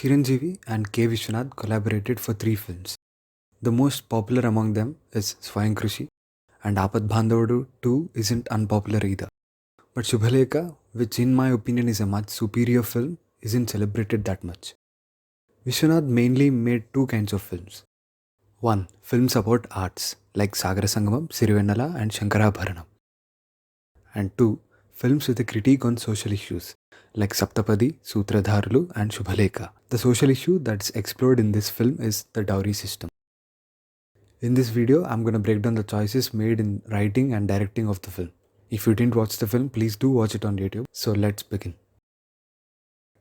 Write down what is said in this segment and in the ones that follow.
Chiranjeevi and K. Viswanath collaborated for 3 films. The most popular among them is Swayam and Apad Bandhavadu 2 isn't unpopular either. But Subhalekha, which in my opinion is a much superior film, isn't celebrated that much. Viswanath mainly made 2 kinds of films. 1. Films about arts like Sagara Sangamam, Sirivennala and Shankarabharanam. And 2. Films with a critique on social issues like Saptapadi, Sutradharulu and Subhalekha. The social issue that's explored in this film is the dowry system. In this video, I'm going to break down the choices made in writing and directing of the film. If you didn't watch the film, please do watch it on YouTube. So let's begin.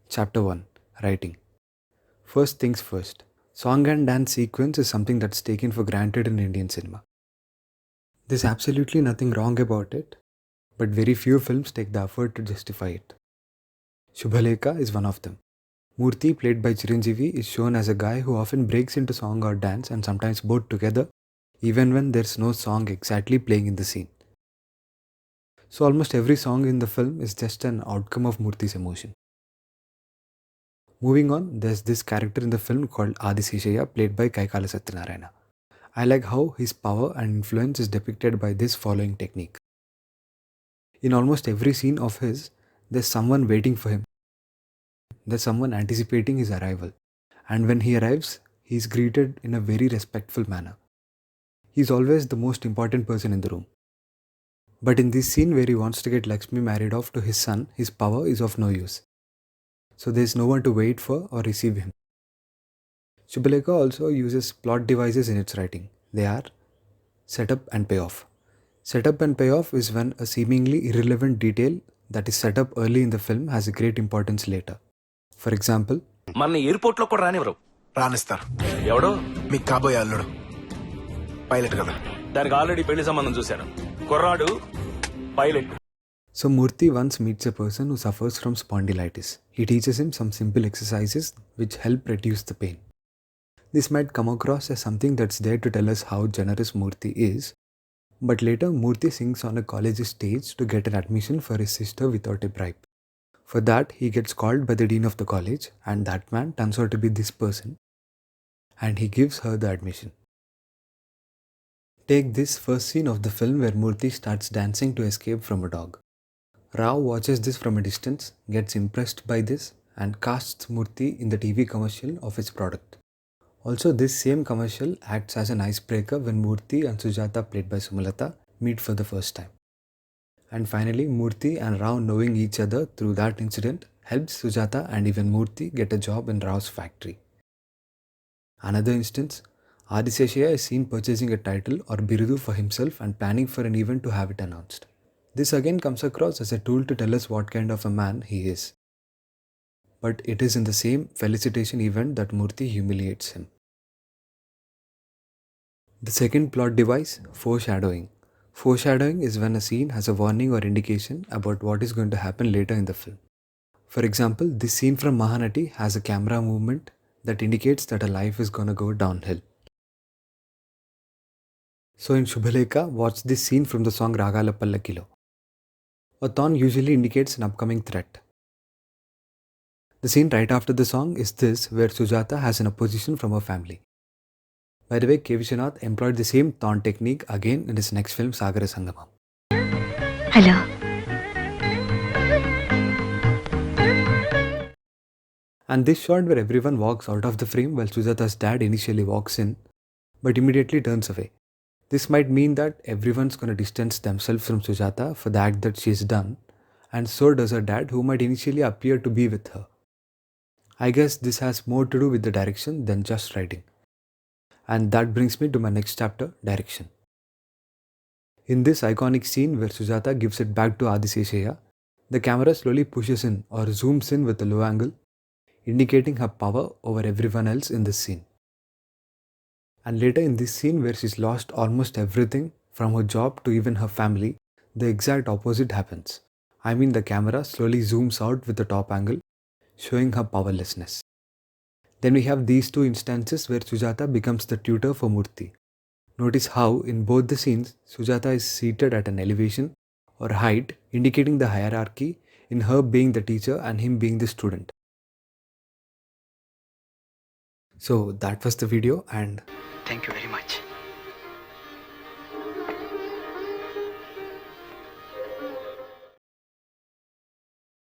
Chapter 1. Writing. First things first. Song and dance sequence is something that's taken for granted in Indian cinema. There's absolutely nothing wrong about it, but very few films take the effort to justify it. Subhalekha is one of them. Murthy, played by Chiranjeevi, is shown as a guy who often breaks into song or dance and sometimes both together, even when there's no song exactly playing in the scene. So almost every song in the film is just an outcome of Murthy's emotion. Moving on, there's this character in the film called Adiseshaya, played by Kaikala Satyanarayana. I like how his power and influence is depicted by this following technique. In almost every scene of his, there's someone waiting for him. There's someone anticipating his arrival. And when he arrives, he is greeted in a very respectful manner. He's always the most important person in the room. But in this scene where he wants to get Lakshmi married off to his son, his power is of no use. So there's no one to wait for or receive him. Subhalekha also uses plot devices in its writing. They are setup and payoff. Setup and payoff is when a seemingly irrelevant detail that is set up early in the film has a great importance later. For example, మన airport లో కూడా రానివ్వరు. రానిస్తారు. ఎవడో మీకు కాబోయే అల్లుడు pilot కదా. దానికి ఆల్రెడీ పెళ్లి సంబంధం చూశాను. కుర్రాడు pilot. So Murthy once meets a person who suffers from spondylitis. He teaches him some simple exercises which help reduce the pain. This might come across as something that's there to tell us how generous Murthy is, but later Murthy sings on a college stage to get an admission for his sister without a bribe. For that, he gets called by the dean of the college, and that man turns out to be this person, and he gives her the admission. Take this first scene of the film where Murthy starts dancing to escape from a dog. Rao watches this from a distance, gets impressed by this, and casts Murthy in the TV commercial of his product. Also, this same commercial acts as an icebreaker when Murthy and Sujata, played by Sumalata, meet for the first time. And finally, Murthy and Rao knowing each other through that incident helps Sujata and even Murthy get a job in Rao's factory. Another instance, Adiseshaya is seen purchasing a title or birudu for himself and planning for an event to have it announced. This again comes across as a tool to tell us what kind of a man he is. But it is in the same felicitation event that Murthy humiliates him. The second plot device, foreshadowing. Foreshadowing is when a scene has a warning or indication about what is going to happen later in the film. For example, this scene from Mahanati has a camera movement that indicates that her life is going to go downhill. So in Subhalekha, watch this scene from the song Ragala Pallakilo. A thorn usually indicates an upcoming threat. The scene right after the song is this where Sujata has an opposition from her family. By the way, K. Viswanath employed the same thorn technique again in his next film Sagara Sangamam. Hello. And this shot where everyone walks out of the frame while Sujata's dad initially walks in but immediately turns away. This might mean that everyone's going to distance themselves from Sujata for the act that she's done, and so does her dad, who might initially appear to be with her. I guess this has more to do with the direction than just writing. And that brings me to my next chapter, direction. In this iconic scene where Sujata gives it back to Adiseshaya, the camera slowly pushes in or zooms in with a low angle, indicating her power over everyone else in this scene. And later in this scene where she's lost almost everything, from her job to even her family, the exact opposite happens. I mean, the camera slowly zooms out with the top angle, showing her powerlessness. Then we have these two instances where Sujata becomes the tutor for Murthy. Notice how in both the scenes, Sujata is seated at an elevation or height, indicating the hierarchy in her being the teacher and him being the student. So that was the video, and Thank you very much.